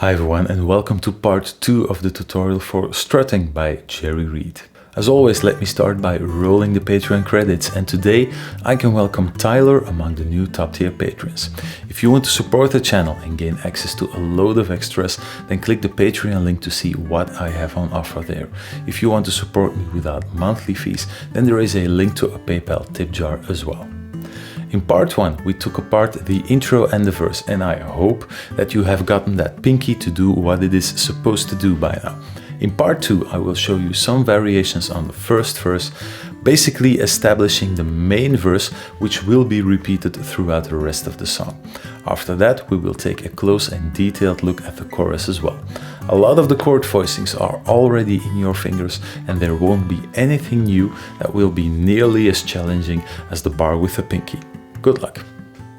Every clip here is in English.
Hi everyone and welcome to part 2 of the tutorial for Strutting by Jerry Reed. As always, let me start by rolling the Patreon credits, and today I can welcome Tyler among the new top tier patrons. If you want to support the channel and gain access to a load of extras, then click the Patreon link to see what I have on offer there. If you want to support me without monthly fees, then there is a link to a PayPal tip jar as well. In part 1, we took apart the intro and the verse, and I hope that you have gotten that pinky to do what it is supposed to do by now. In part 2, I will show you some variations on the first verse, basically establishing the main verse, which will be repeated throughout the rest of the song. After that, we will take a close and detailed look at the chorus as well. A lot of the chord voicings are already in your fingers, and there won't be anything new that will be nearly as challenging as the bar with the pinky. Good luck.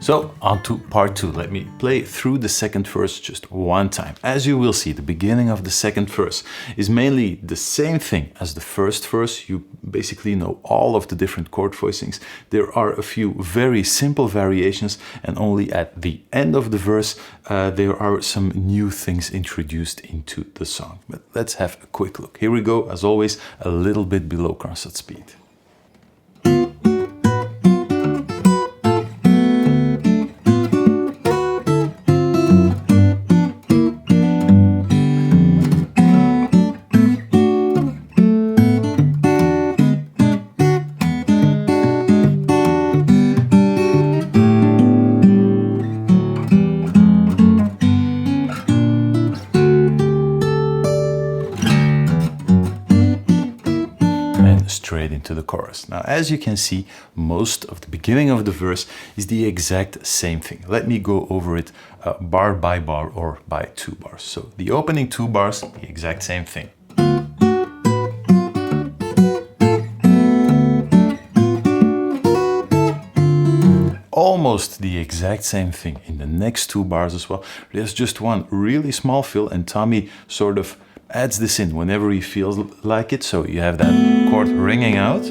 So on to part 2. Let me play through the second verse just one time. As you will see, the beginning of the second verse is mainly the same thing as the first verse. You basically know all of the different chord voicings. There are a few very simple variations, and only at the end of the verse there are some new things introduced into the song. But let's have a quick look. Here we go, as always, a little bit below concert speed. Straight into the chorus. Now, as you can see, most of the beginning of the verse is the exact same thing. Let me go over it bar by bar or by 2 bars. So the opening 2 bars, the exact same thing. Almost the exact same thing in the next 2 bars as well. There's just one really small fill, and Tommy sort of adds this in whenever he feels like it. So you have that chord ringing out.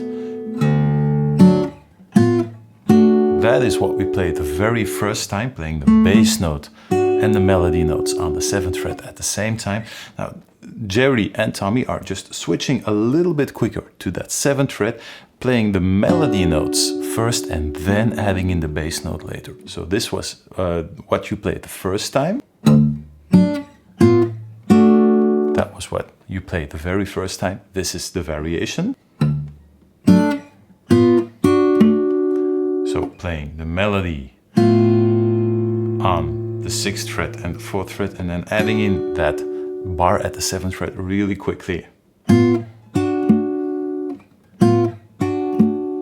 That is what we played the very first time, playing the bass note and the melody notes on the 7th fret at the same time. Now, Jerry and Tommy are just switching a little bit quicker to that 7th fret, playing the melody notes first and then adding in the bass note later. So this was what you played the first time. That was what you played the very first time. This is the variation. So playing the melody on the 6th fret and the 4th fret, and then adding in that bar at the 7th fret really quickly.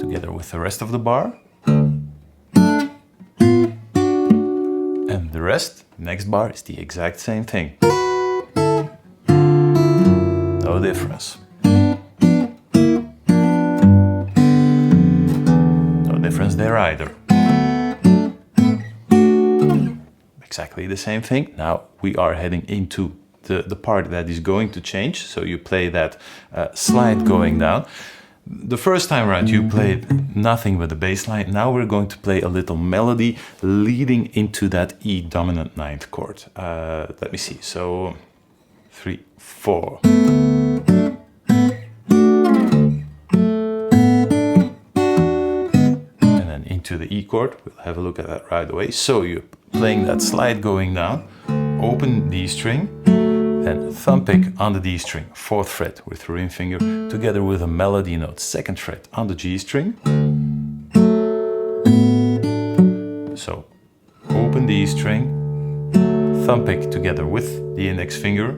Together with the rest of the bar. And the rest, next bar, is the exact same thing. No difference. No difference there either. Exactly the same thing. Now we are heading into the part that is going to change. So you play that slide going down. The first time around you played nothing but the bass line. Now we're going to play a little melody leading into that E dominant 9th chord. Let me see. So 3, 4. And then into the E chord. We'll have a look at that right away. So you're playing that slide going down, open D string, then thumb pick on the D string, 4th fret with the ring finger, together with a melody note, 2nd fret on the G string. So open D string, thumb pick together with the index finger,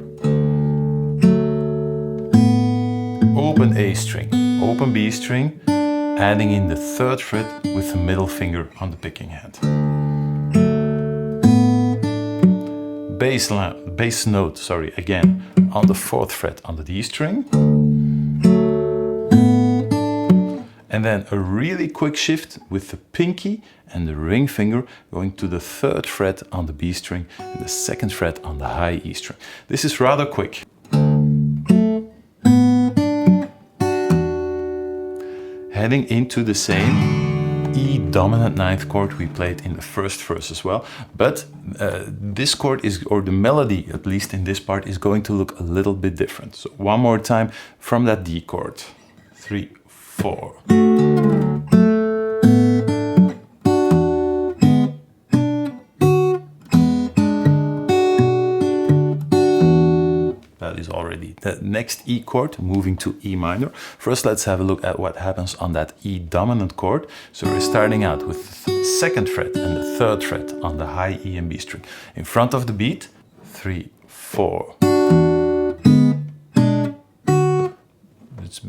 open A string, open B string, adding in the 3rd fret with the middle finger on the picking hand. Bass note, again on the 4th fret on the D string. And then a really quick shift with the pinky and the ring finger going to the 3rd fret on the B string and the 2nd fret on the high E string. This is rather quick. Heading into the same E dominant ninth chord we played in the first verse as well, but this chord is, or the melody, at least in this part, is going to look a little bit different. So one more time from that D chord. 3, 4. That is already the next E chord, moving to E minor. First, let's have a look at what happens on that E dominant chord. So we're starting out with the 2nd fret and the 3rd fret on the high E and B string. In front of the beat, 3, 4. It's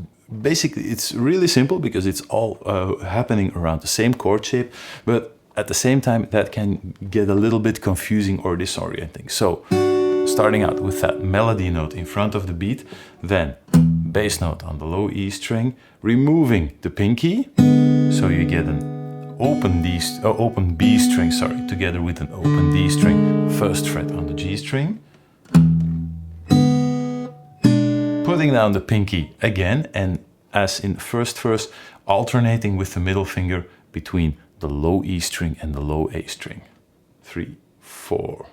basically, it's really simple because it's all happening around the same chord shape, but at the same time that can get a little bit confusing or disorienting. So starting out with that melody note in front of the beat, then bass note on the low E string, removing the pinky, so you get an open B string, together with an open D string, 1st fret on the G string, putting down the pinky again, and as in the first verse, alternating with the middle finger between the low E string and the low A string. 3, 4.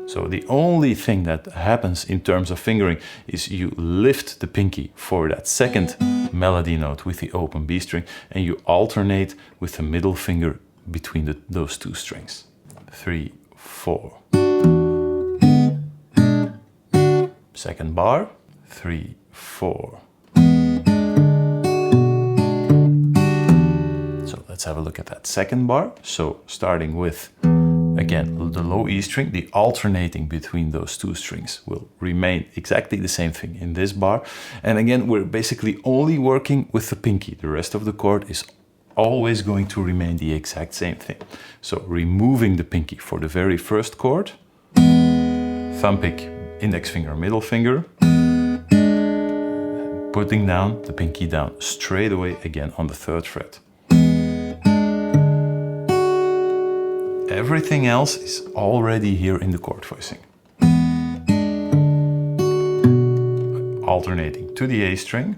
So the only thing that happens in terms of fingering is you lift the pinky for that 2nd melody note with the open B string, and you alternate with the middle finger between those 2 strings. 3, 4. 2nd bar, 3, 4. So let's have a look at that 2nd bar. So starting with, again, the low E string, the alternating between those 2 strings will remain exactly the same thing in this bar. And again, we're basically only working with the pinky. The rest of the chord is always going to remain the exact same thing. So removing the pinky for the very first chord, thumb pick, index finger, middle finger, putting down the pinky down straight away again on the 3rd fret. Everything else is already here in the chord voicing. Alternating to the A string,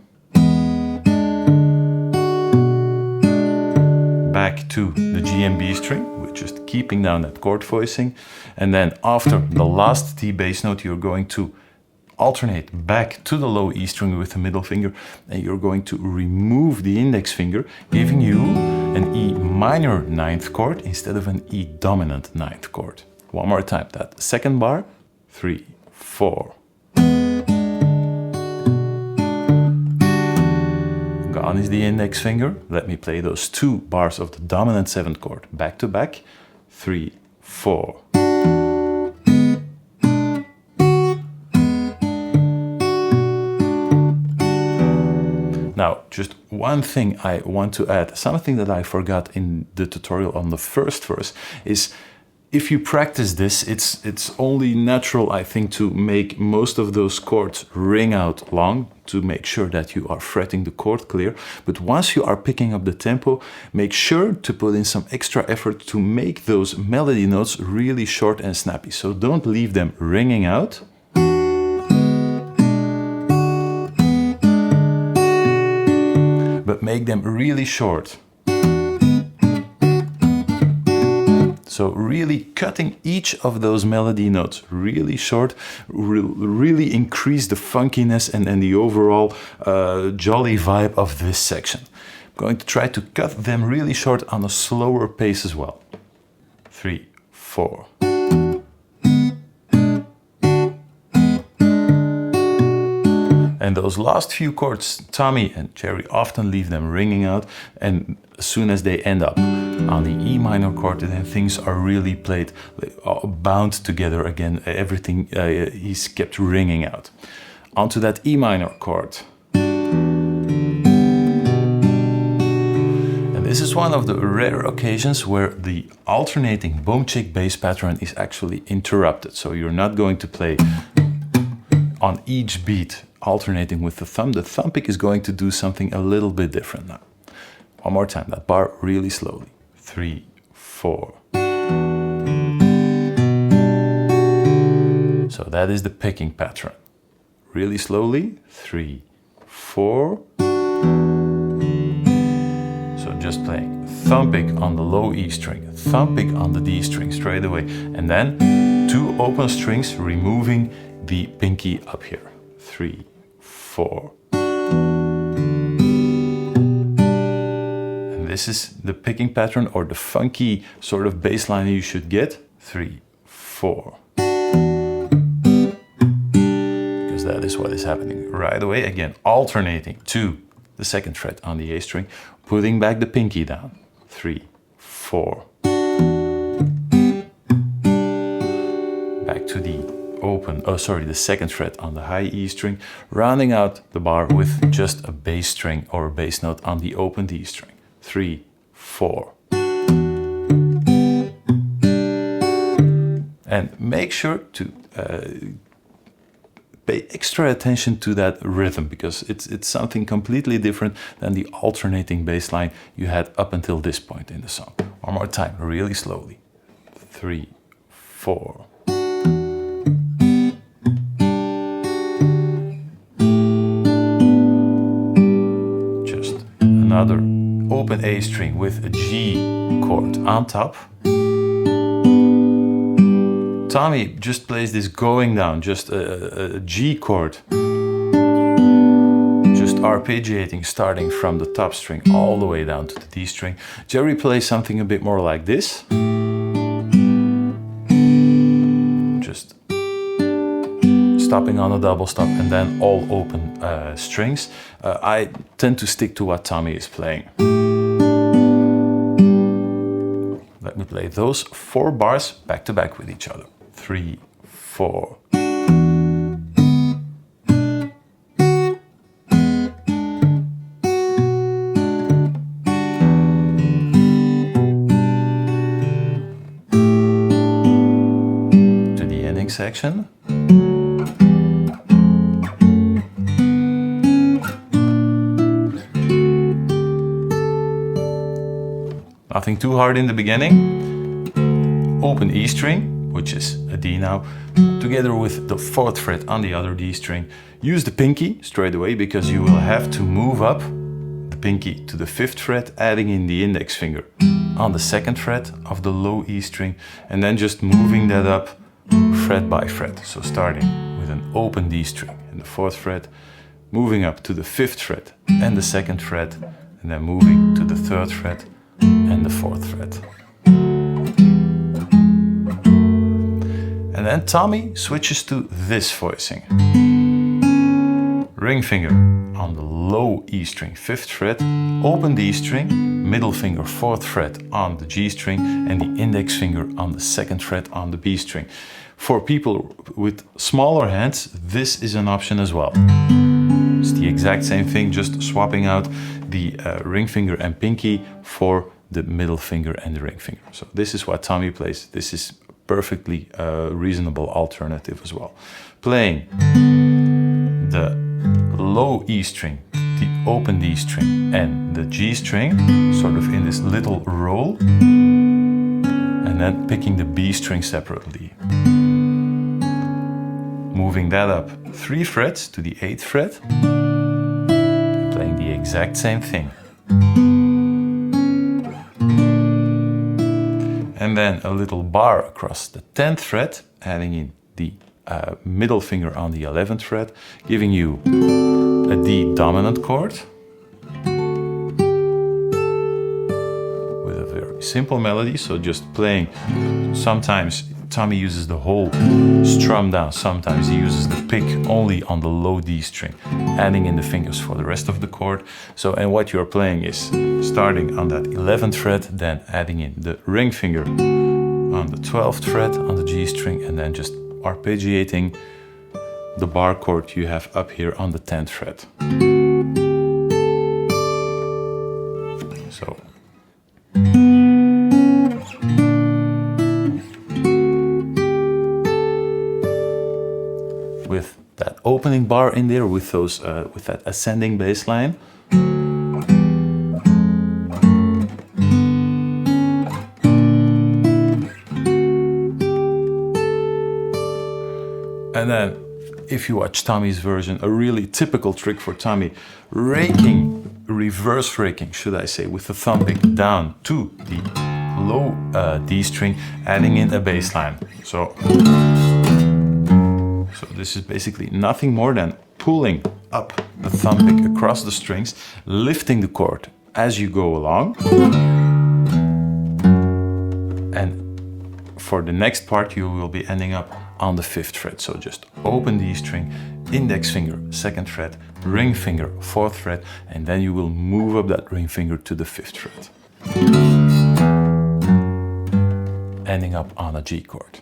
back to the G and B string, we're just keeping down that chord voicing, and then after the last D bass note you're going to alternate back to the low E string with the middle finger, and you're going to remove the index finger, giving you an E minor ninth chord instead of an E dominant ninth chord. One more time, that 2nd bar, 3, 4. Gone is the index finger. Let me play those 2 bars of the dominant 7th chord back to back, 3, 4. Now, just one thing I want to add, something that I forgot in the tutorial on the first verse, is if you practice this, it's only natural, I think, to make most of those chords ring out long, to make sure that you are fretting the chord clear. But once you are picking up the tempo, make sure to put in some extra effort to make those melody notes really short and snappy. So don't leave them ringing out. But make them really short. So really cutting each of those melody notes really short will really increase the funkiness and the overall jolly vibe of this section. I'm going to try to cut them really short on a slower pace as well. 3, 4. And those last few chords, Tommy and Jerry often leave them ringing out, and as soon as they end up on the E minor chord, then things are really played, bound together again. Everything is kept ringing out. Onto that E minor chord. And this is one of the rare occasions where the alternating boom chick bass pattern is actually interrupted. So you're not going to play on each beat alternating with the thumb. The thumb pick is going to do something a little bit different now. One more time, that bar really slowly. 3, 4. So that is the picking pattern. Really slowly. 3, 4. just playing thumb pick on the low E string, thumb pick on the D string straight away, and then 2 open strings, removing the pinky up here. 3, 4. And this is the picking pattern, or the funky sort of bass line you should get. 3, 4. Because that is what is happening right away. Again, alternating to the 2nd fret on the A string, putting back the pinky down. 3, 4. Back to the the 2nd fret on the high E string, rounding out the bar with just a bass string or a bass note on the open D string. 3, 4. And make sure to pay extra attention to that rhythm, because it's something completely different than the alternating bass line you had up until this point in the song. One more time, really slowly. 3, 4. Just another open A string with a G chord on top. Tommy just plays this going down, just a G chord, just arpeggiating, starting from the top string all the way down to the D string. Jerry plays something a bit more like this. Just stopping on a double stop and then all open strings. I tend to stick to what Tommy is playing. Let me play those 4 bars back to back with each other. 3, 4. To the ending section. Nothing too hard in the beginning. Open E string, which is a D now, together with the 4th fret on the other D string. Use the pinky straight away, because you will have to move up the pinky to the 5th fret, adding in the index finger on the 2nd fret of the low E string, and then just moving that up fret by fret. So starting with an open D string in the 4th fret, moving up to the 5th fret and the 2nd fret, and then moving to the 3rd fret and the 4th fret. And then Tommy switches to this voicing. Ring finger on the low E string, 5th fret, open D string, middle finger 4th fret on the G string, and the index finger on the 2nd fret on the B string. For people with smaller hands, this is an option as well. It's the exact same thing, just swapping out the ring finger and pinky for the middle finger and the ring finger. So this is what Tommy plays. This is perfectly reasonable alternative as well. Playing the low E string, the open D string, and the G string, sort of in this little roll, and then picking the B string separately. Moving that up 3 frets to the 8th fret, playing the exact same thing. And then a little bar across the 10th fret, adding in the middle finger on the 11th fret, giving you a D dominant chord with a very simple melody. So just playing, sometimes Tommy uses the whole strum down, sometimes he uses the pick only on the low D string, adding in the fingers for the rest of the chord. So, and what you're playing is starting on that 11th fret, then adding in the ring finger on the 12th fret on the G string, and then just arpeggiating the bar chord you have up here on the 10th fret. So. With that opening bar in there, with those, with that ascending bass line. And then, if you watch Tommy's version, a really typical trick for Tommy, raking reverse raking, should I say, with the thumb pick down to the low D string, adding in a bass line. So this is basically nothing more than pulling up the thumb pick across the strings, lifting the chord as you go along. And for the next part, you will be ending up on the 5th fret. So just open D string, index finger, 2nd fret, ring finger, 4th fret, and then you will move up that ring finger to the 5th fret, ending up on a G chord.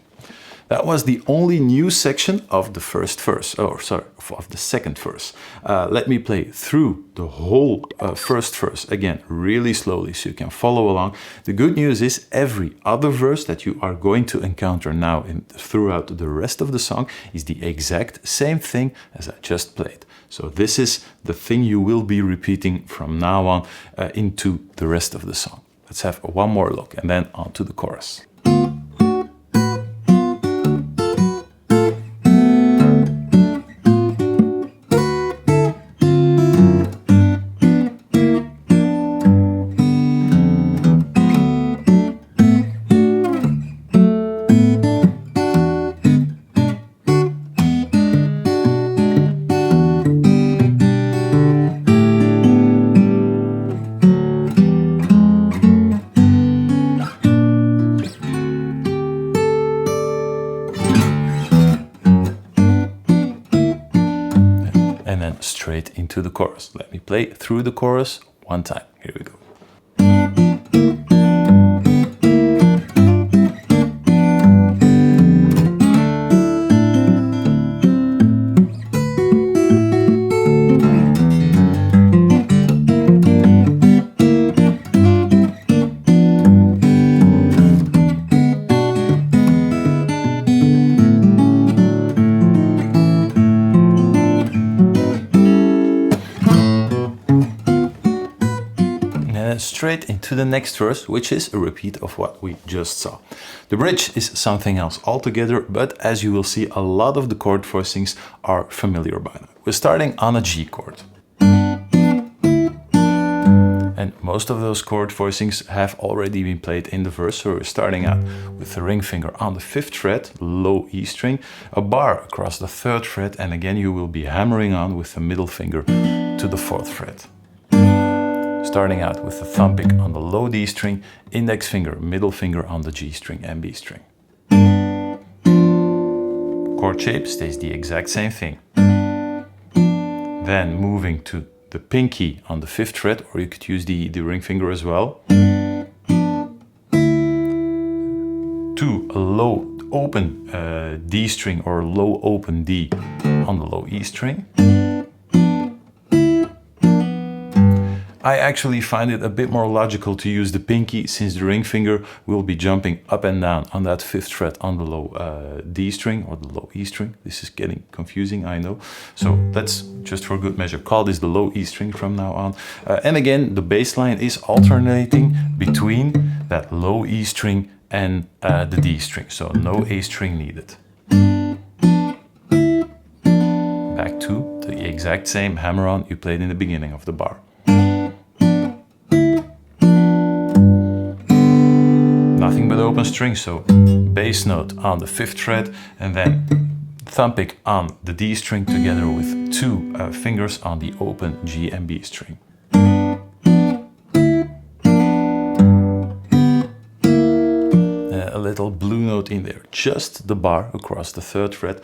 That was the only new section of the first verse, or sorry, of the second verse. Let me play through the whole first verse again, really slowly, so you can follow along. The good news is every other verse that you are going to encounter now throughout the rest of the song is the exact same thing as I just played. So this is the thing you will be repeating from now on into the rest of the song. Let's have one more look and then on to the chorus. And then straight into the chorus. Let me play through the chorus one time. Here we go. Straight into the next verse, which is a repeat of what we just saw. The bridge is something else altogether, but as you will see, a lot of the chord voicings are familiar by now. We're starting on a G chord. And most of those chord voicings have already been played in the verse, so we're starting out with the ring finger on the 5th fret, low E string, a bar across the 3rd fret, and again you will be hammering on with the middle finger to the 4th fret. Starting out with the thumb pick on the low D string, index finger, middle finger on the G string and B string. Chord shape stays the exact same thing. Then moving to the pinky on the 5th fret, or you could use the ring finger as well, to a low open D string or low open D on the low E string. I actually find it a bit more logical to use the pinky, since the ring finger will be jumping up and down on that 5th fret on the low D string or the low E string. This is getting confusing, I know. So let's, just for good measure, call this the low E string from now on. And again, the bass line is alternating between that low E string and the D string. So no A string needed. Back to the exact same hammer-on you played in the beginning of the bar. Nothing but open strings, so bass note on the 5th fret and then thumb pick on the D string together with 2 fingers on the open G and B string. A little blue note in there, just the bar across the 3rd fret.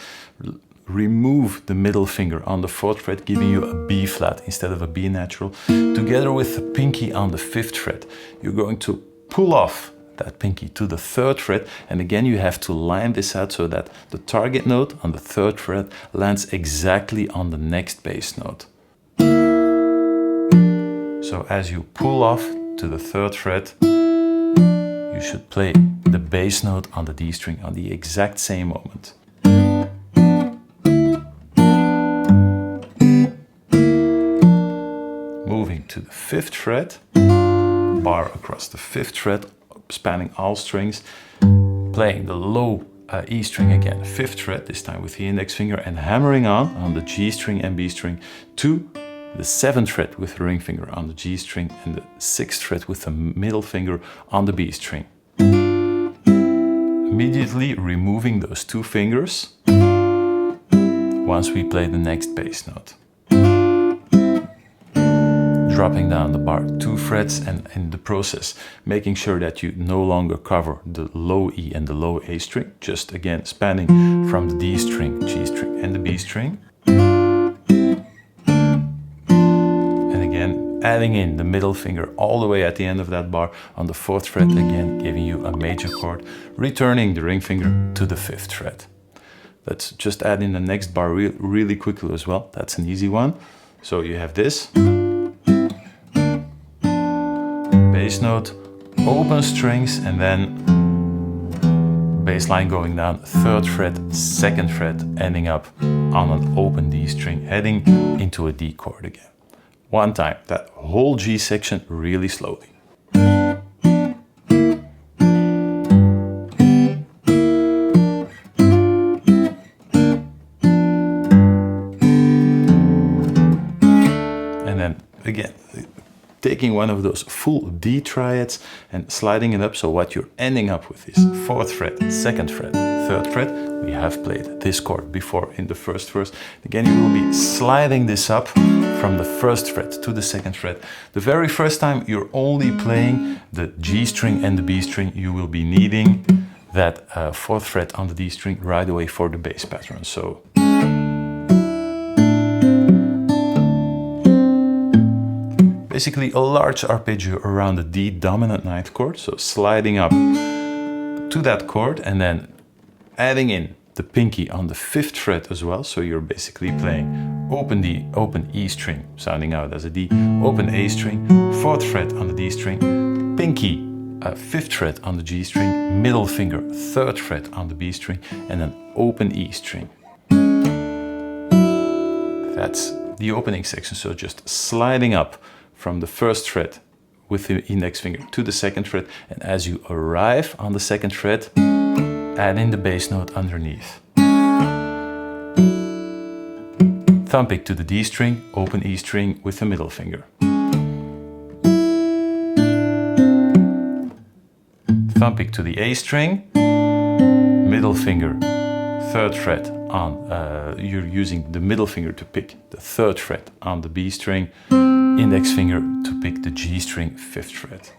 Remove the middle finger on the 4th fret, giving you a B flat instead of a B natural. Together with the pinky on the 5th fret, you're going to pull off that pinky to the 3rd fret, and again you have to line this out so that the target note on the 3rd fret lands exactly on the next bass note. So as you pull off to the 3rd fret, you should play the bass note on the D string on the exact same moment. Moving to the 5th fret, bar across the 5th fret, spanning all strings, playing the low E string again, 5th fret, this time with the index finger, and hammering on the G string and B string to the 7th fret with the ring finger on the G string, and the 6th fret with the middle finger on the B string. Immediately removing those 2 fingers once we play the next bass note. Dropping down the bar 2 frets, and in the process making sure that you no longer cover the low E and the low A string, just again spanning from the D string, G string and the B string. And again adding in the middle finger all the way at the end of that bar on the 4th fret, again giving you a major chord, returning the ring finger to the 5th fret. Let's just add in the next bar really quickly as well. That's an easy one. So you have this. Bass note, open strings, and then bass line going down 3rd fret, 2nd fret, ending up on an open D string, heading into a D chord again. One time, that whole G section really slowly. And then again, taking one of those full D triads and sliding it up, so what you're ending up with is 4th fret, 2nd fret, 3rd fret. We have played this chord before in the first verse. Again, you will be sliding this up from the 1st fret to the 2nd fret. The very first time you're only playing the G string and the B string, you will be needing that 4th fret on the D string right away for the bass pattern. So basically a large arpeggio around the D dominant 9th chord, so sliding up to that chord and then adding in the pinky on the 5th fret as well, so you're basically playing open D, open E string, sounding out as a D, open A string, 4th fret on the D string, pinky 5th fret on the G string, middle finger 3rd fret on the B string, and an open E string. That's the opening section, so just sliding up from the 1st fret with the index finger to the 2nd fret, and as you arrive on the 2nd fret, add in the bass note underneath. Thumb pick to the D string, open E string with the middle finger. Thumb pick to the A string, middle finger, 3rd fret on, you're using the middle finger to pick the 3rd fret on the B string, index finger to pick the G string 5th fret.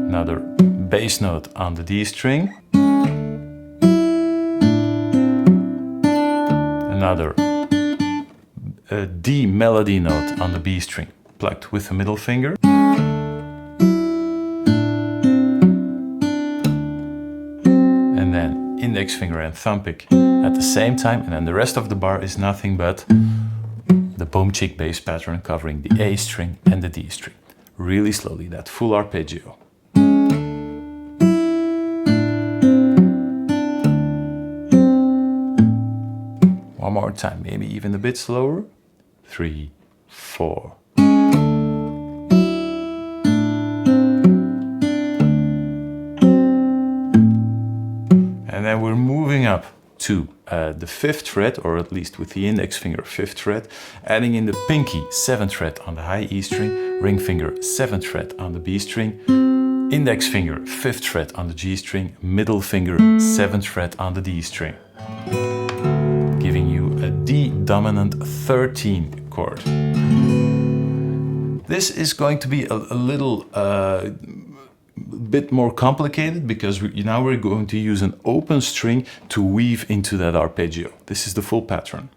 Another bass note on the D string. Another D melody note on the B string, plucked with the middle finger. And then index finger and thumb pick at the same time, and then the rest of the bar is nothing but the boom chick bass pattern covering the A string and the D string. Really slowly, that full arpeggio. One more time, maybe even a bit slower. 3, 4. And then we're moving up to the 5th fret, or at least with the index finger 5th fret, adding in the pinky 7th fret on the high E string, ring finger 7th fret on the B string, index finger 5th fret on the G string, middle finger 7th fret on the D string, giving you a D dominant 13 chord. This is going to be a little bit more complicated because now we're going to use an open string to weave into that arpeggio. This is the full pattern.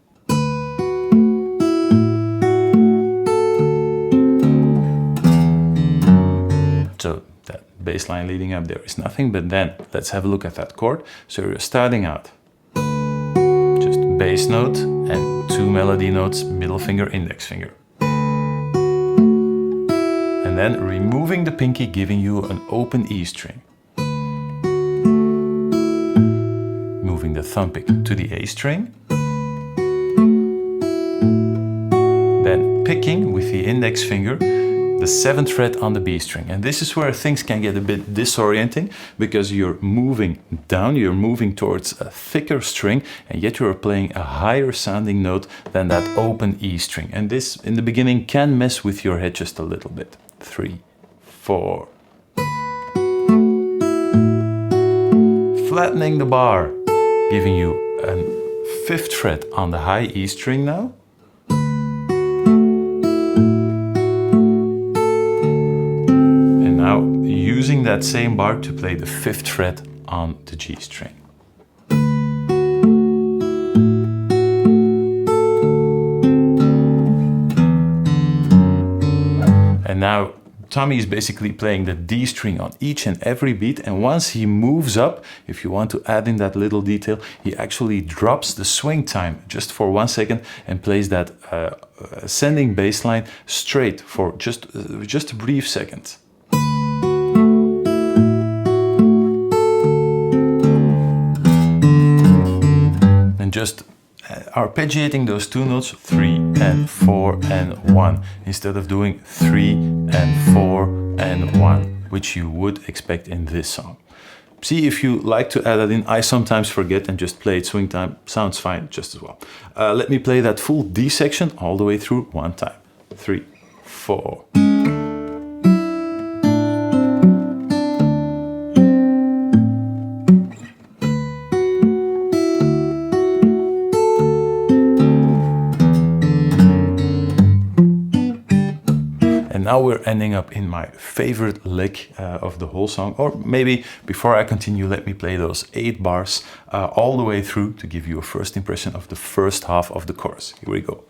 So that bass line leading up there is nothing, but then let's have a look at that chord. So you're starting out just bass note and 2 melody notes, middle finger, index finger. And then removing the pinky, giving you an open E string. Moving the thumb pick to the A string. Then picking with the index finger the 7th fret on the B string. And this is where things can get a bit disorienting, because you're moving down, you're moving towards a thicker string, and yet you're playing a higher sounding note than that open E string. And this in the beginning can mess with your head just a little bit. 3, 4. Flattening the bar, giving you a 5th fret on the high E string now. And now using that same bar to play the 5th fret on the G string. And now Tommy is basically playing the D string on each and every beat, and once he moves up, if you want to add in that little detail, he actually drops the swing time just for 1 second and plays that ascending bass line straight for just a brief second. And just arpeggiating those two notes, 3 and 4 and 1, instead of doing 3 and 4 and 1, which you would expect in this song. See if you like to add that in. I sometimes forget and just play it swing time. Sounds fine just as well. Let me play that full D section all the way through one time. 3, 4. Now we're ending up in my favorite lick of the whole song. Or maybe before I continue, let me play those 8 bars all the way through to give you a first impression of the first half of the chorus. Here we go.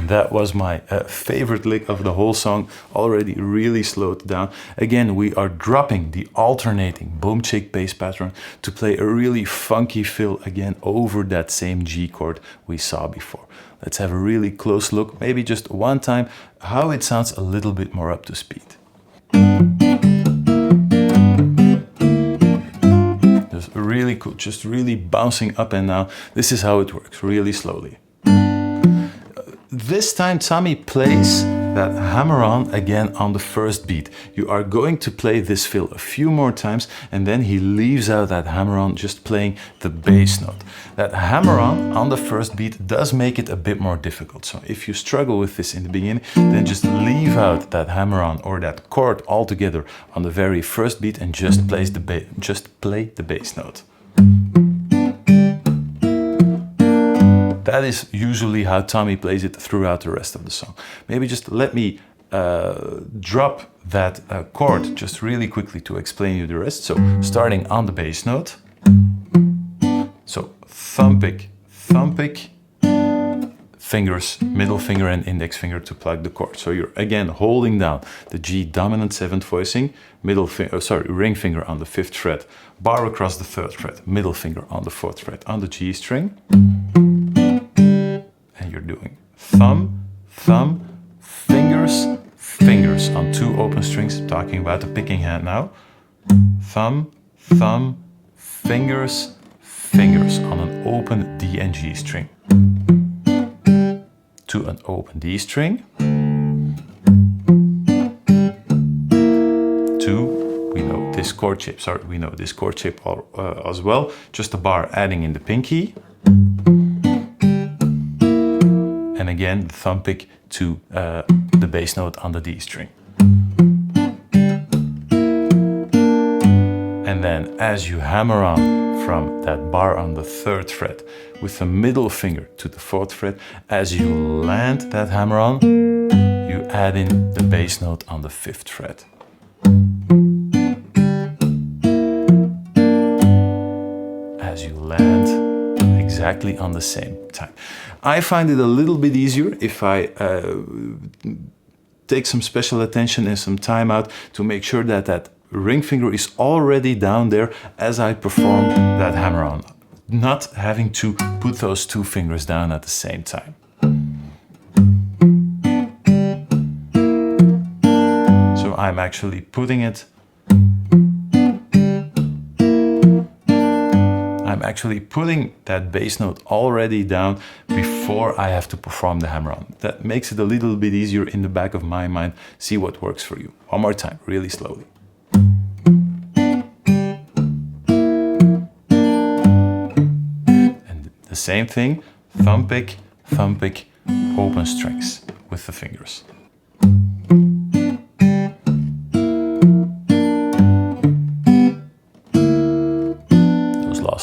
That was my favorite lick of the whole song, already really slowed down. Again, we are dropping the alternating boom chick bass pattern to play a really funky fill again over that same G chord we saw before. Let's have a really close look, maybe just one time, how it sounds a little bit more up to speed. Just really cool, just really bouncing up and down. This is how it works, really slowly. This time Tommy plays that hammer-on again on the first beat. You are going to play this fill a few more times, and then he leaves out that hammer-on just playing the bass note. That hammer-on on the first beat does make it a bit more difficult. So if you struggle with this in the beginning, then just leave out that hammer-on or that chord altogether on the very first beat and just play the bass note. That is usually how Tommy plays it throughout the rest of the song. Maybe just let me drop that chord just really quickly to explain you the rest. So starting on the bass note. So thumb pick, fingers, middle finger and index finger to plug the chord. So you're again holding down the G dominant 7th voicing, ring finger on the 5th fret, bar across the 3rd fret, middle finger on the 4th fret on the G string. And you're doing thumb, fingers, fingers on 2 open strings. I'm talking about the picking hand now. Thumb, fingers, fingers on an open D and G string. To an open D string. To, we know this chord shape as well. Just a bar adding in the pinky. And again, the thumb pick to the bass note on the D string. And then as you hammer on from that bar on the 3rd fret with the middle finger to the 4th fret, as you land that hammer on, you add in the bass note on the 5th fret. As you land exactly on the same time. I find it a little bit easier if I take some special attention and some time out to make sure that that ring finger is already down there as I perform that hammer-on, not having to put those two fingers down at the same time. So I'm actually putting it, I'm actually putting that bass note already down before I have to perform the hammer-on. That makes it a little bit easier in the back of my mind. See what works for you. One more time, really slowly. And the same thing, thumb pick, open strings with the fingers.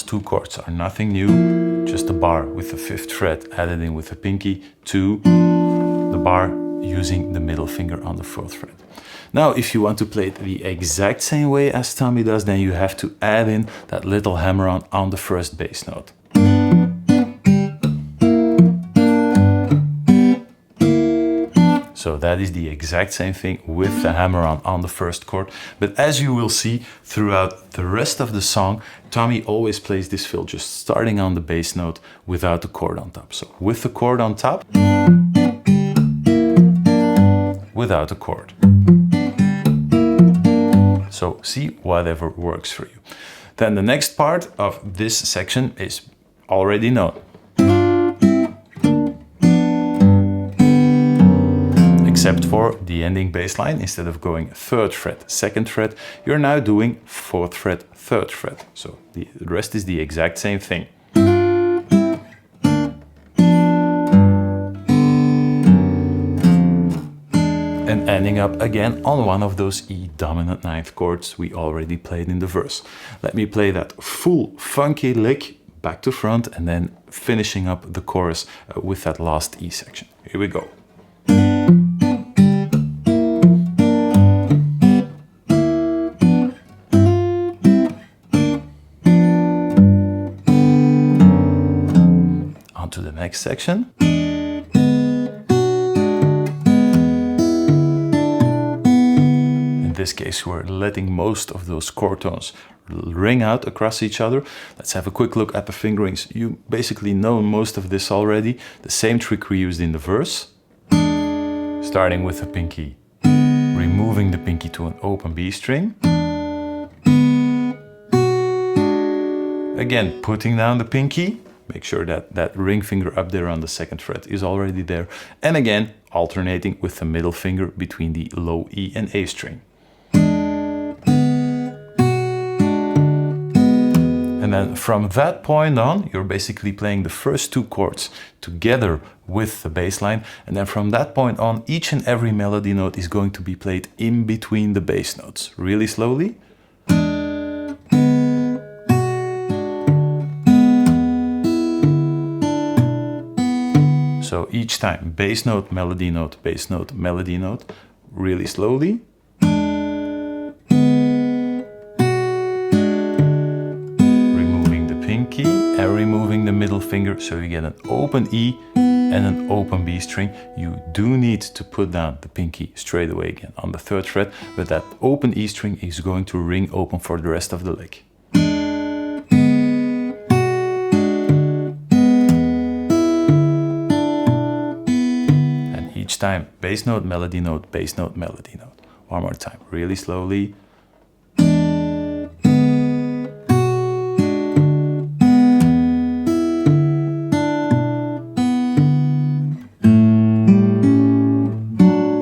Two chords are nothing new, just a bar with the 5th fret added in with the pinky to the bar using the middle finger on the 4th fret. Now, if you want to play it the exact same way as Tommy does, then you have to add in that little hammer-on on the first bass note. So that is the exact same thing with the hammer-on on the first chord. But as you will see throughout the rest of the song, Tommy always plays this fill just starting on the bass note without the chord on top. So with the chord on top, without a chord. So see whatever works for you. Then the next part of this section is already known. Except for the ending bass line, instead of going 3rd fret, 2nd fret, you're now doing 4th fret, 3rd fret. So the rest is the exact same thing. And ending up again on one of those E dominant 9th chords we already played in the verse. Let me play that full funky lick back to front and then finishing up the chorus with that last E section. Here we go. To the next section. In this case, we're letting most of those chord tones ring out across each other. Let's have a quick look at the fingerings. You basically know most of this already. The same trick we used in the verse. Starting with the pinky, removing the pinky to an open B string. Again, putting down the pinky. Make sure that that ring finger up there on the 2nd fret is already there. And again, alternating with the middle finger between the low E and A string. And then from that point on, you're basically playing the first two chords together with the bass line. And then from that point on, each and every melody note is going to be played in between the bass notes. Really slowly. So each time, bass note, melody note, bass note, melody note, really slowly. Removing the pinky and removing the middle finger, so you get an open E and an open B string. You do need to put down the pinky straight away again on the 3rd fret, but that open E string is going to ring open for the rest of the lick. Each time, bass note, melody note, bass note, melody note. One more time, really slowly.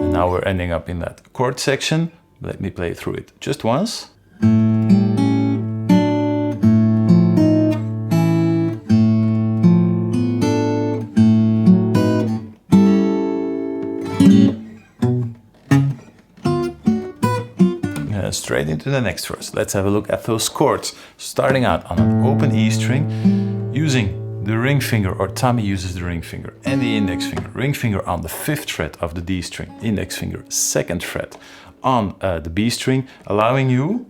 And now we're ending up in that chord section. Let me play through it just once. Straight into the next verse. Let's have a look at those chords. Starting out on an open E string, using the ring finger, or Tommy uses the ring finger and the index finger. Ring finger on the 5th fret of the D string, index finger 2nd fret on the B string, allowing you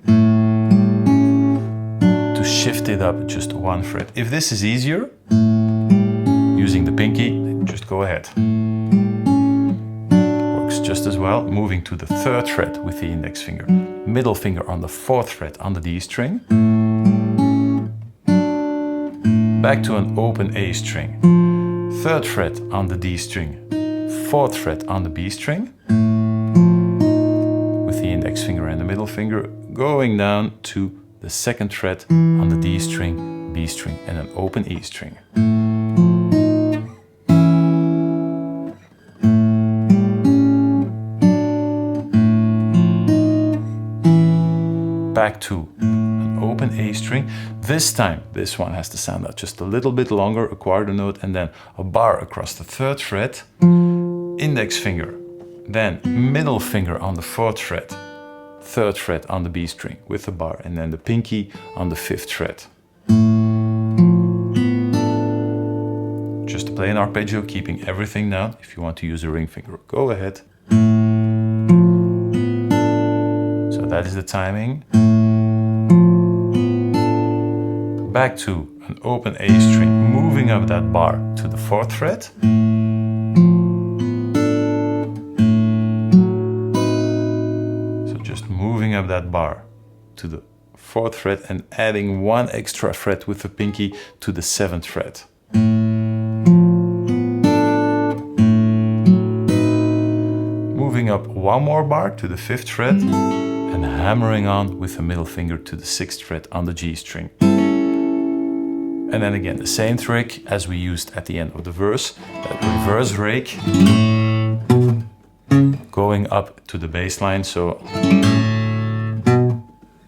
to shift it up just 1 fret. If this is easier, using the pinky, just go ahead. Works just as well, moving to the 3rd fret with the index finger. middle finger on the 4th fret on the D string, back to an open A string, 3rd fret on the D string, 4th fret on the B string, with the index finger and the middle finger going down to the 2nd fret on the D string, B string and an open E string. Back to an open A string. This time this one has to sound out just a little bit longer, a quarter note and then a bar across the 3rd fret, index finger, then middle finger on the 4th fret, 3rd fret on the B string with a bar and then the pinky on the 5th fret. Just to play an arpeggio, keeping everything down. If you want to use a ring finger, go ahead. So that is the timing. Back to an open A string, moving up that bar to the 4th fret. So just moving up that bar to the 4th fret and adding one extra fret with the pinky to the 7th fret. Moving up one more bar to the 5th fret and hammering on with the middle finger to the 6th fret on the G string. And then again, the same trick as we used at the end of the verse, that reverse rake, going up to the bass line, so,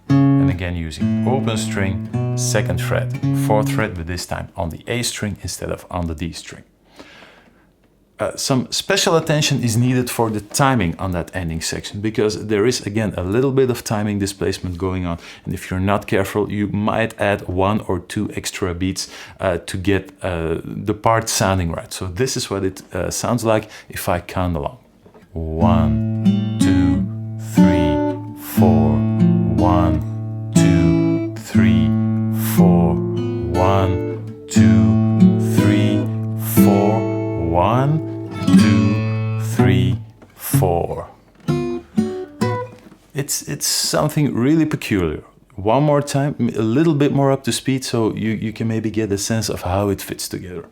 and again using open string, 2nd fret, 4th fret, but this time on the A string instead of on the D string. Some special attention is needed for the timing on that ending section, because there is again a little bit of timing displacement going on, and if you're not careful you might add 1 or 2 extra beats to get the part sounding right. So this is what it sounds like if I count along. 1, 2, 3, 4, 1, 2, 3, 4, 1, 2, 3, 4, 1, 2, 3, 4. It's something really peculiar. One more time, a little bit more up to speed, so you can maybe get a sense of how it fits together.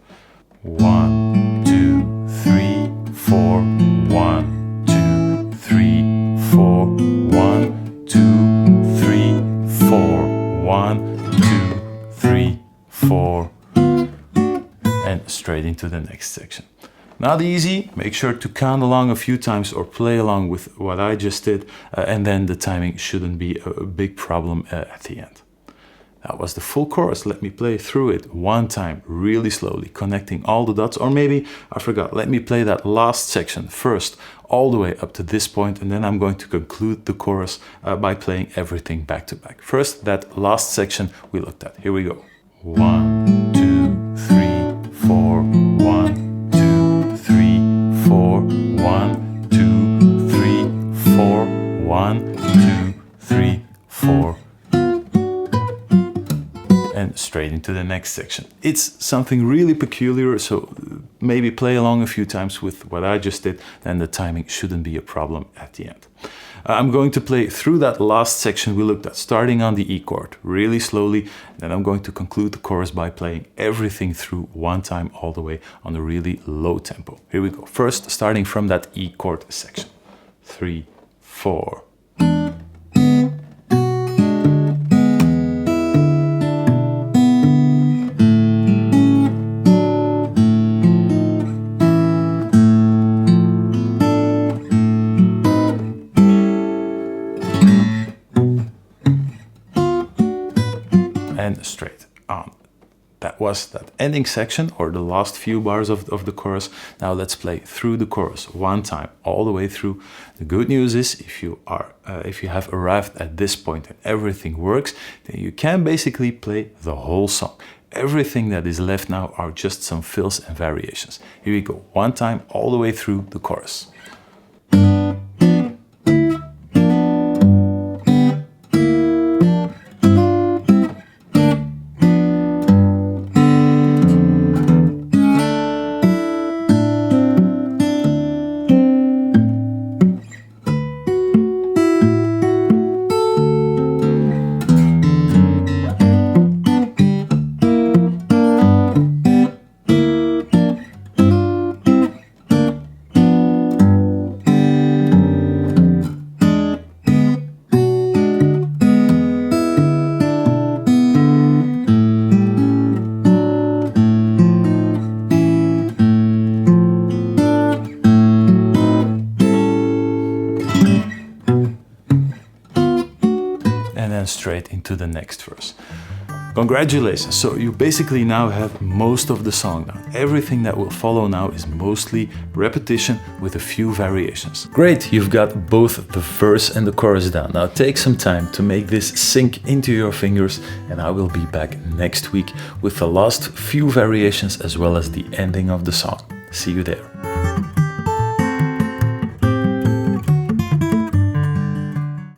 1, 2, 3, 4, 1, 2, 3, 4, 1, 2, 3, 4, 1, 2, 3, 4, and straight into the next section. Not easy, make sure to count along a few times or play along with what I just did, and then the timing shouldn't be a big problem at the end. That was the full chorus. Let me play through it one time, really slowly, connecting all the dots, or maybe, I forgot, let me play that last section first, all the way up to this point, and then I'm going to conclude the chorus by playing everything back to back. First, that last section we looked at. Here we go. 1, 2, 3, 4, 1, 1, 2, 3, 4, 1, 2, 3, 4, and straight into the next section. It's something really peculiar, so maybe play along a few times with what I just did, then the timing shouldn't be a problem at the end. I'm going to play through that last section we looked at, starting on the E chord, really slowly, and then I'm going to conclude the chorus by playing everything through one time all the way on a really low tempo. Here we go. First, starting from that E chord section. 3, 4. And straight on. That was that ending section, or the last few bars of the chorus. Now let's play through the chorus one time, all the way through. The good news is, if you have arrived at this point and everything works, then you can basically play the whole song. Everything that is left now are just some fills and variations. Here we go, one time, all the way through the chorus. and then straight into the next verse. Congratulations, so you basically now have most of the song down. Everything that will follow now is mostly repetition with a few variations. Great, you've got both the verse and the chorus down. Now take some time to make this sink into your fingers, and I will be back next week with the last few variations as well as the ending of the song. See you there.